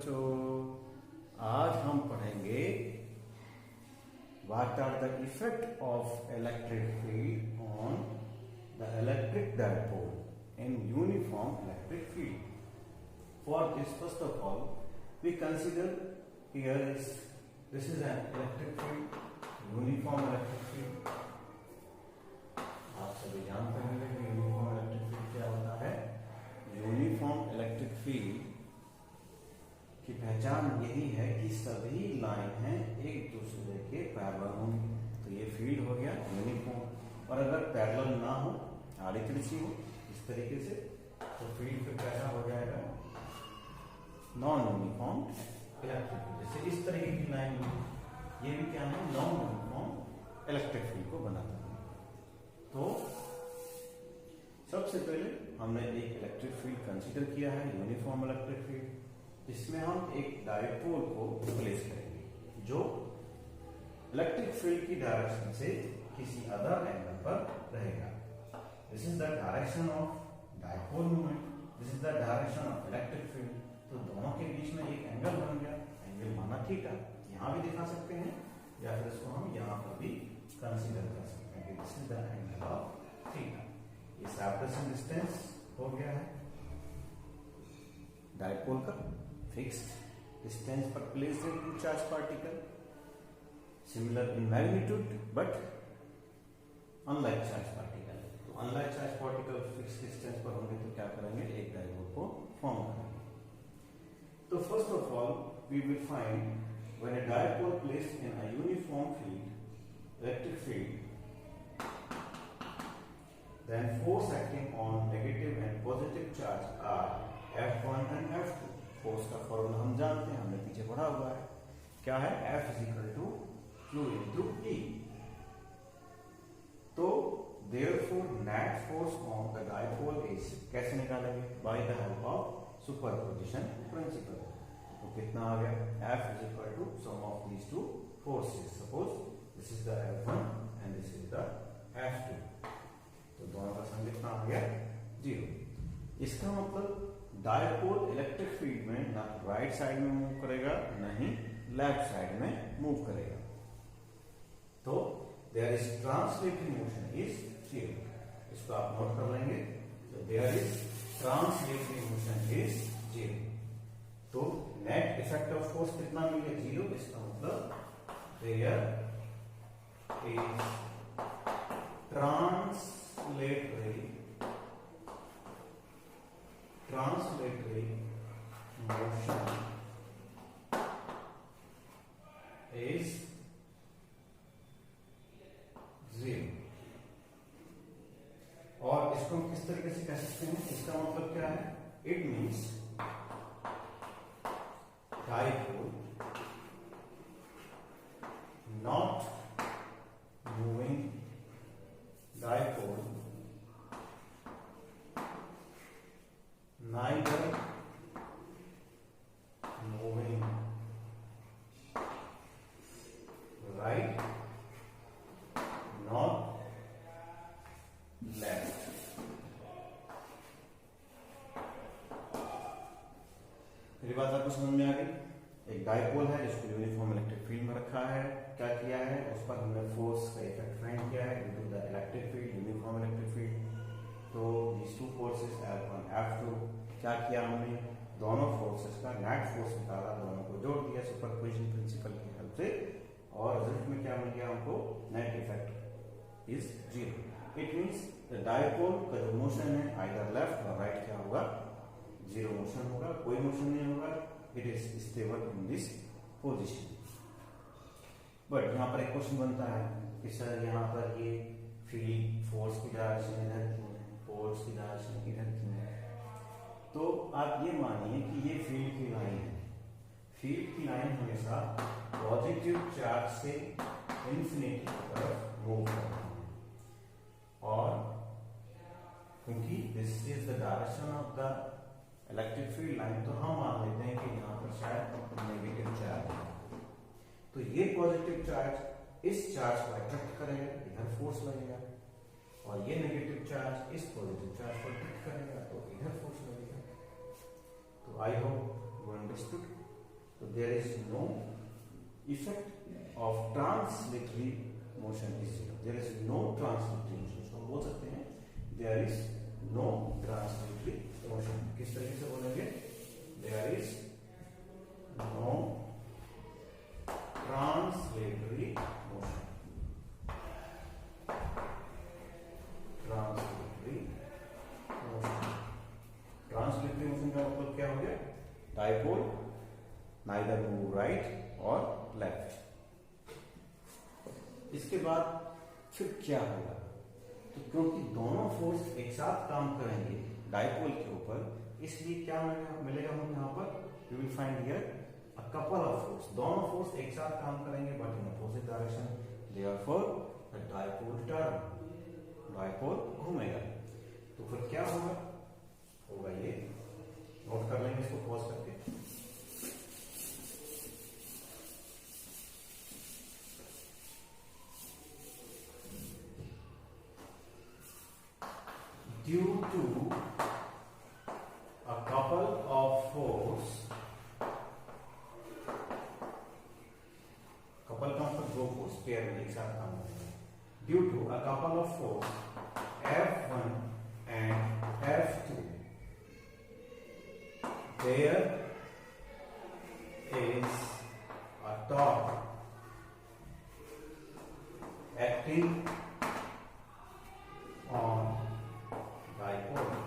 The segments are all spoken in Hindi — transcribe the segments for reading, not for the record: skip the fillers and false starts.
बच्चों, आज हम पढ़ेंगे what are the effect of electric field on the electric dipole in uniform electric field. For this, first of all, we consider here is this is an electric field, uniform electric field. आप सभी जानते होंगे कि यूनिफॉर्म इलेक्ट्रिक फील्ड क्या होता है. यूनिफॉर्म इलेक्ट्रिक फील्ड की पहचान यही है कि सभी लाइन हैं एक दूसरे के पैरेलल होंगी, तो ये फील्ड हो गया यूनिफॉर्म. और अगर पैरेलल ना हो, आड़ी तिरछी हो इस तरीके से, तो फील्ड फिर कैसा हो जाएगा, नॉन यूनिफॉर्म इलेक्ट्रिक फील्ड. जैसे इस तरीके की लाइन में ये भी क्या है, नॉन यूनिफॉर्म इलेक्ट्रिक फील्ड को बनाता है. तो सबसे पहले हमने एक इलेक्ट्रिक फील्ड कंसीडर किया है, यूनिफॉर्म इलेक्ट्रिक फील्ड, जिसमें हम एक डायपोल को प्लेस करेंगे जो इलेक्ट्रिक फील्ड की डायरेक्शन से किसी अदर एंगल पर रहेगा. This is the direction of dipole movement, this is the direction of electric field. तो दोनों के बीच में एक एंगल बन गया, एंगल माना थीटा. यहां भी दिखा सकते हैं या फिर इसको हम यहां पर भी कंसीडर कर सकते हैं कि this is the angle of theta. ये सेपरेशन डिस्टेंस हो गया है डायपोल का, फिक्स्ड डिस्टेंस पर प्लेस्ड है two charge particle, similar in magnitude but unlike charge particle. तो unlike charge particle fixed distance पर होंगे तो क्या करेंगे, एक डायपोल को फॉर्म करेंगे. So first of all, we will find when a dipole placed in a uniform field, electric field, then force acting on negative and positive charge are F1 and F2. Force का फॉर्मूला हम जानते हैं, हमने पीछे पढ़ा हुआ है. क्या है, F is equal to Q into E. तो therefore net force on the dipole is कैसे निकालेंगे, by the help of superposition principle. तो कितना आ गया, F is equal to sum of these two forces. Suppose this is the F1 and this is the F2. तो दोनों का सम कितना आ गया, 0. इसका मतलब डायपोल इलेक्ट्रिक फील्ड में ना राइट साइड में मूव करेगा, ना ही लेफ्ट साइड में मूव करेगा. तो there is translatory motion is 0. इसको आप नोट कर लेंगे. तो there is translatory motion is 0. तो नेट इफेक्ट ऑफ फोर्स कितना मिल गया, 0. इसका मतलब there is translatory motion is 0. और इसको हम किस तरीके से कह सकते हैं, इसका मतलब क्या है, it means dipole not moving, dipole neither moving right nor left. मेरी बात आपको समझ में आ गई. एक डायपोल है जिसको यूनिफॉर्म इलेक्ट्रिक फील्ड में रखा है. क्या किया है, उस पर हमने फोर्स का इफेक्ट फाइंड किया है due to the electric field, uniform electric field. तो these two forces F1 F2, क्या किया हमने, दोनों फोर्सेस का नेट फोर्स निकाला, दोनों को जोड़ दिया सुपरपोजिशन प्रिंसिपल की हेल्प से, और रिजल्ट में क्या मिल गया हमको, net effect is 0. It means the dipole का जो मोशन है आइदर लेफ्ट और राइट क्या होगा, 0 मोशन होगा, कोई मोशन नहीं होगा. It is stable in this position. But यहाँ पर एक क्वेश्चन बनता है कि सर यहाँ पर ये फील्ड फोर्स की डायरेक्शन इधर क्यों है, फोर्स की डायरेक्शन इधर क्यों है. तो आप ये मानिए कि ये फील्ड की लाइन है. फील्ड की लाइन हमेशा पॉजिटिव चार्ज से इंफिनिटी की तरफ मूव करती है, और क्योंकि this is the direction of the electric field line, तो हम मान लेते हैं कि यहाँ पर शायद नेगेटिव चार्ज है. तो ये पॉजिटिव चार्ज इस चार्ज को अट्रैक्ट करेगा, इधर फोर्स लगेगा, और ये नेगेटिव चार्ज इस पॉजिटिव चार्ज को अट्रैक्ट करेगा, तो इधर फोर्स लगेगा. तो आई होप यू अंडरस्टूड. तो there is no effect of translatory motion is zero, there is no translatory motion. तो बोल सकते हैं there is no translatory motion. किस तरीके से बोलेंगे? There is no translatory motion, translatory motion. Translatory motion का मतलब क्या हो गया? डाइपोल नाइदर मूव राइट और लेफ्ट। इसके बाद फिर क्या होगा? तो क्योंकि दोनों फोर्स एक साथ काम करेंगे डाइपोल के ऊपर, इसलिए क्या मिलेगा हमें यहाँ पर? You will find here a couple of force. दोनों फोर्स एक साथ काम करेंगे but in opposite direction, therefore the dipole turn, dipole घूमेगा। तो फिर क्या होगा ये नोट कर लेंगे इसको पॉज करके। Due to a couple of force, couple का मतलब दो फोर्स पेयर में एक साथ काम करेंगे। Due to a couple of force F1 and F2, there is a torque acting on dipole.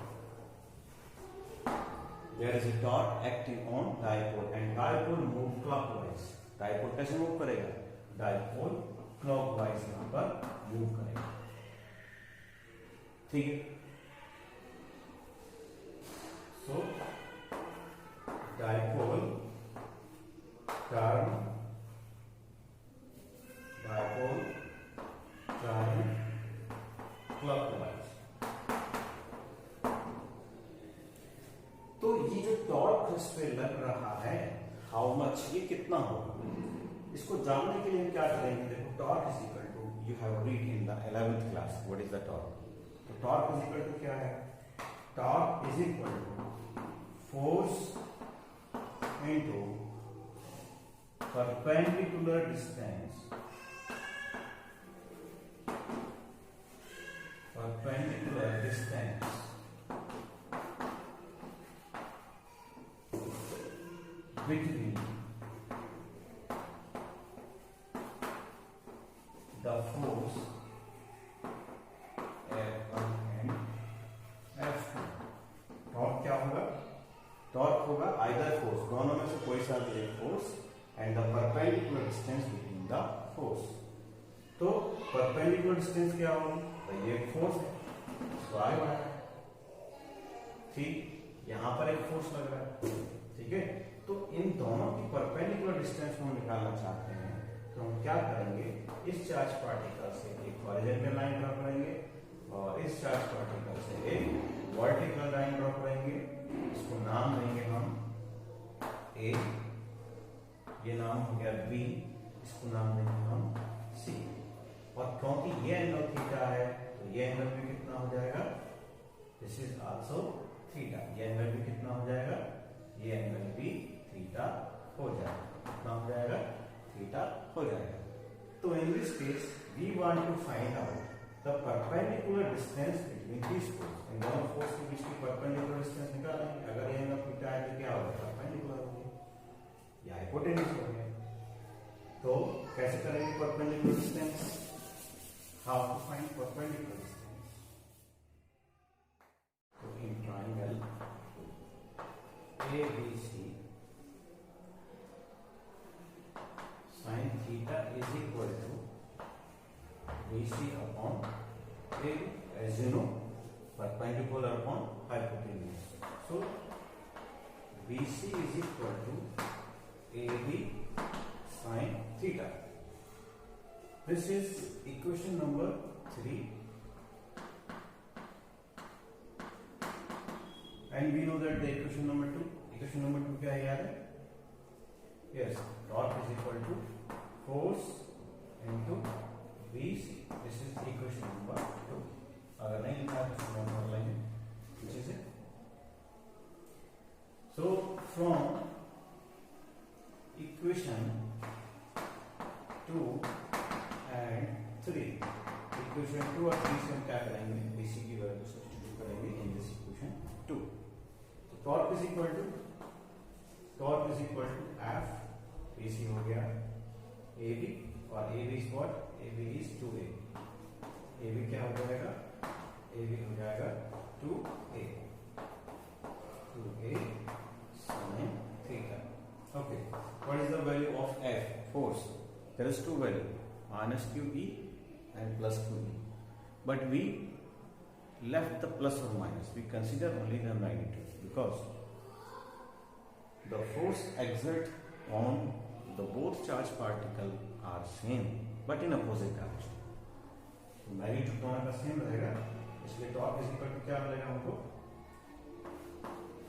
There is a torque acting on dipole and dipole move clockwise. Dipole कैसे मूव करेगा? Dipole clockwise यहाँ पर मूव करेगा। ठीक है? So dipole turn clockwise। तो ये जो टॉर्क इस पे लग रहा है, हाउ मच, ये कितना होगा, इसको जानने के लिए हम क्या करेंगे? देखो, torque is equal to, you have read in the 11th class what is the torque. तो टॉर्क इज इक्वल टू क्या है? Torque is equal to force into perpendicular distance, perpendicular distance between the force F1 and F2। Torque क्या होगा? टॉर्क होगा आइदर फोर्स, दोनों में से कोई सा भी एक force, and the perpendicular distance between the force. तो परपेंडिकुलर डिस्टेंस क्या होगी? तो ये फोर्स है, तो आएगा। ठीक, यहां पर एक फोर्स लग रहा है। ठीक है, तो इन दोनों की परपेंडिकुलर डिस्टेंस को हम निकालना चाहते हैं, तो हम क्या करेंगे? इस चार्ज पार्टिकल से एक हॉरिजॉन्टल लाइन ड्रॉ करेंगे और इस चार्ज पार्टिकल से एक वर्टिकल लाइन ड्रॉ करेंगे। इसको नाम देंगे हम ए, ये नाम हो गया बी, इसको नाम देंगे हम सी। और क्योंकि ये एंगल थीटा है, तो ये एंगल भी कितना हो जाएगा? This is also theta. ये एंगल भी कितना हो जाएगा? ये एंगल भी थीटा हो जाएगा। कितना हो जाएगा? थीटा हो जाएगा। तो in this case we want to find out the perpendicular distance between this force. इन दोनों फोर्स के बीच की परपेंडिकुलर डिस्टेंस निकालेंगे। अगर ये एंगल थीटा है तो क्या होगा? परपेंडिकुलर हो गया या हाइपोटेन्यूज हो गया। तो कैसे करेंगे perpendicular distance? How to find perpendicular distance? तो in triangle ABC sin theta is equal to BC upon AB, as you know, perpendicular upon hypotenuse. So BC is equal to AB sin theta. This is equation number 3, and we know that the equation number 2. Equation number 2 क्या है याद है? Yes, torque is equal to force into BC. This is equation number 2. अगर नहीं लिखा तो इसको नोट कर लेंगे पीछे से। So from equation 2 and 3, equation 2 और 3 से हम क्या करेंगे, डीसी की वैल्यू सब्स्टिट्यूट करेंगे इन दिस इक्वेशन 2। तो torque is equal to F, DC हो गया ए बी, और A B is what, A B is 2a, A B क्या हो जाएगा, ए बी हो जाएगा 2a sin theta. Okay, what is the value of F, force? There is two value, minus QE and plus QE, but we left the plus or minus, we consider only the magnitude, because the force exert on the both charged particle are same but in opposite direction. Magnitude दोनों का सेम रहेगा, इसलिए टॉर्क इज इक्वल टू क्या मिलेगा हमको,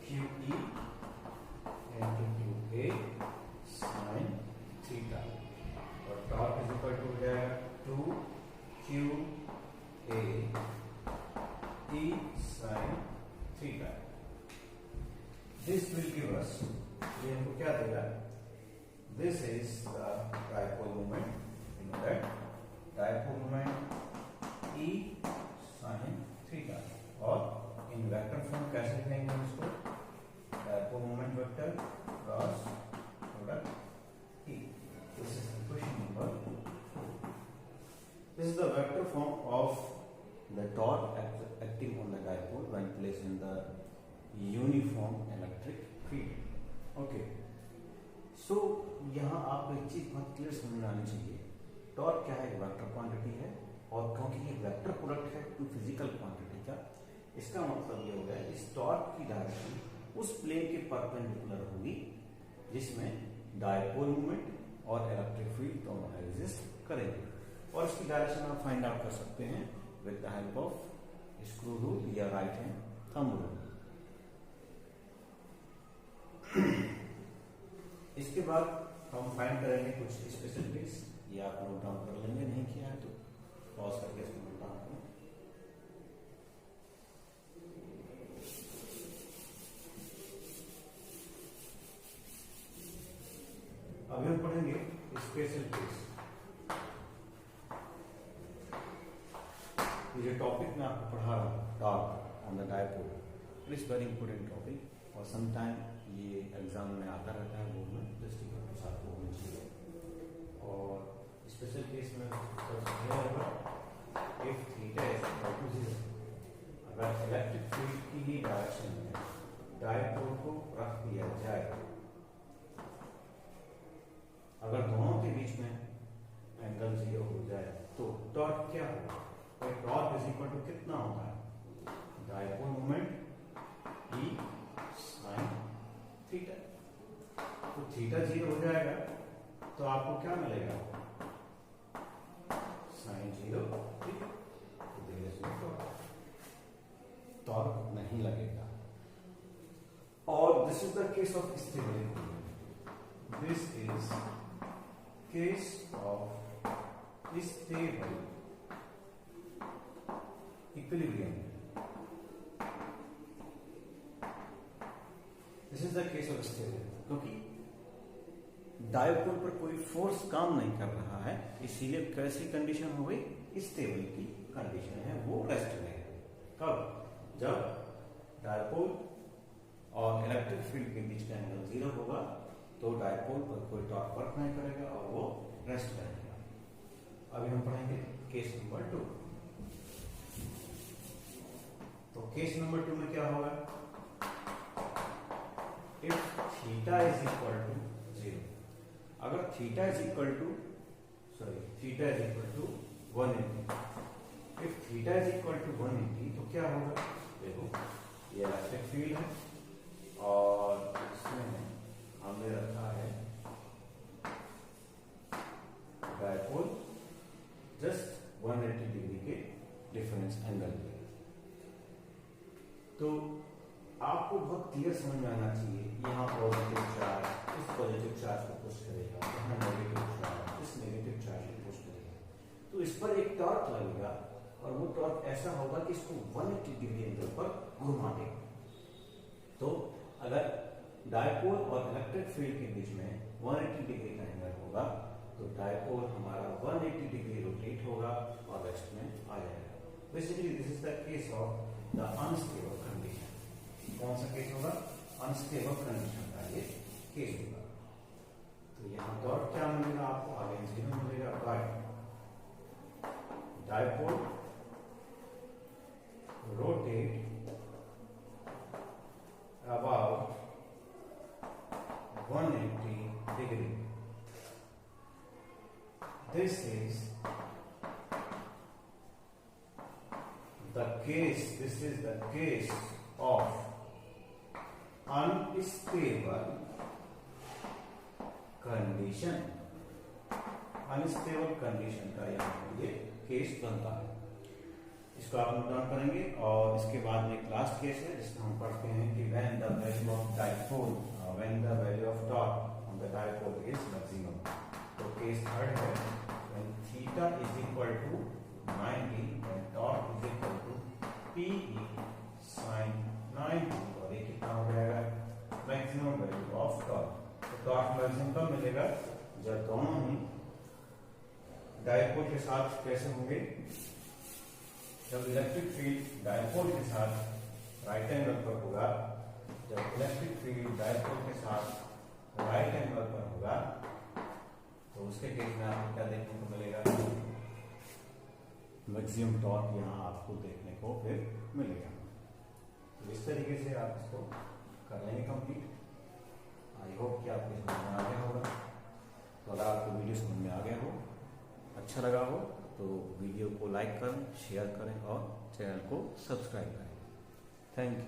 QE into QA sin theta, और टॉर्क इज इक्वल टू हो जाएगा 2QA E sin theta. This will give us, ये हमको क्या देगा, this is the dipole moment, you know that dipole moment E sin theta, और इन वेक्टर फॉर्म कैसे लिखेंगे हम इसको, dipole moment vector cross product E। This is equation number 4। This is the vector form of the torque acting on the dipole when placed in the uniform electric field। Okay, so यहाँ आपको एक चीज बहुत क्लियर समझ में आनी चाहिए, टॉर्क क्या है, एक वेक्टर क्वांटिटी है, और क्योंकि ये वेक्टर प्रोडक्ट है टू फिजिकल क्वांटिटी का, इसका मतलब ये हो गया इस टॉर्क की डायरेक्शन उस प्लेन के परपेंडिकुलर होगी जिसमें डायपोल मोमेंट और इलेक्ट्रिक फील्ड दोनों एग्जिस्ट करेंगे, और इसकी डायरेक्शन आप फाइंड आउट कर सकते हैं with the help of screw rule या राइट हैंड थंब रूल। इसके बाद हम फाइंड करेंगे कुछ स्पेशल केस, ये आप नोट डाउन कर लेंगे, नहीं किया है तो पॉज करके इसको नोट डाउन करें। अभी हम पढ़ेंगे स्पेशल केस। ये जो टॉपिक मैं आपको पढ़ा रहा हूँ, torque on the dipole, it is very important topic, और समटाइम ये एग्जाम में आता रहता है, बोर्ड में दृष्टिकोण के साथ होना चाहिए। और स्पेशल केस में if theta is equal to 0, अगर इलेक्ट्रिक फील्ड की ही डायरेक्शन में डायपोल को रख दिया जाए, अगर दोनों के बीच में एंगल 0 हो जाए तो टॉर्क क्या होगा, टॉर्क इज इक्वल टू कितना होता है, dipole moment E sin theta. तो थीटा 0 हो जाएगा तो आपको क्या मिलेगा, sin 0 थीटा, टॉर्क नहीं लगेगा। और this is the case of stable equilibrium, this is case of stable equilibrium, this is the case of stable, क्योंकि डायपोल पर कोई फोर्स काम नहीं कर रहा है, इसीलिए कैसी कंडीशन हो गई, स्टेबल की कंडीशन है, वो रेस्ट में है। कब, जब डायपोल और इलेक्ट्रिक फील्ड के बीच का एंगल 0 होगा तो डायपोल पर कोई टॉर्क वर्क नहीं करेगा और वो रेस्ट करेगा। अभी हम पढ़ेंगे केस नंबर 2। तो केस नंबर 2 में क्या होगा, if theta is equal to 0, अगर theta is equal to 180, if theta is equal to 180 तो क्या होगा, देखो ये इलेक्ट्रिक फील्ड है और इसमें हमने रखा है डायपोल जस्ट 180 डिग्री के डिफरेंस एंगल पे। तो आपको बहुत क्लियर समझ में आना चाहिए, यहाँ पॉजिटिव चार्ज इस पॉजिटिव चार्ज को पुश करेगा, यहाँ नेगेटिव चार्ज इस नेगेटिव चार्ज को पुश करेगा, तो इस पर एक टॉर्क लगेगा और वो टॉर्क ऐसा होगा कि इसको 180 डिग्री एंगल पर घुमा देगा। तो अगर डायपोल और इलेक्ट्रिक फील्ड के बीच में 180 डिग्री का एंगल होगा तो डायपोल हमारा 180 डिग्री रोटेट होगा और रेस्ट में आ जाएगा। Basically this is the case of the unstable condition. कौन सा केस होगा? अनस्टेबल कंडीशन का ये केस होगा। तो यहाँ डॉट क्या मिलेगा आपको? आगे जीरो मिलेगा। Dipole rotate about 180 degree. This is the case of unstable condition. Unstable condition का यहाँ पर ये केस बनता है। इसको आप नोट डाउन करेंगे। और इसके बाद में एक लास्ट केस है जिसमें हम पढ़ते हैं कि when the value of dipole when the value of torque on the dipole is maximum. तो केस थर्ड है when theta is equal to 90 when torque is equal to PE sin 90 और ये कितना हो जाएगा? Maximum value of torque. तो टॉर्क मैक्सिमम कब मिलेगा? जब दोनों ही डायपोल के साथ कैसे होंगे? जब इलेक्ट्रिक फील्ड डायपोल के साथ राइट एंगल पर होगा, जब इलेक्ट्रिक फील्ड डायपोल के साथ राइट एंगल पर होगा तो उसके केस में आपको क्या देखने को मिलेगा? मैक्सिमम टॉर्क यहाँ आपको देखने को फिर मिलेगा। तो इस तरीके से आप इसको कर लेंगे कंप्लीट। आई होप कि आपको समझ में आ गया होगा। तो अगर आपको वीडियो समझ में आ गया हो, अच्छा लगा हो तो वीडियो को लाइक करें, शेयर करें और चैनल को सब्सक्राइब करें। Thank you.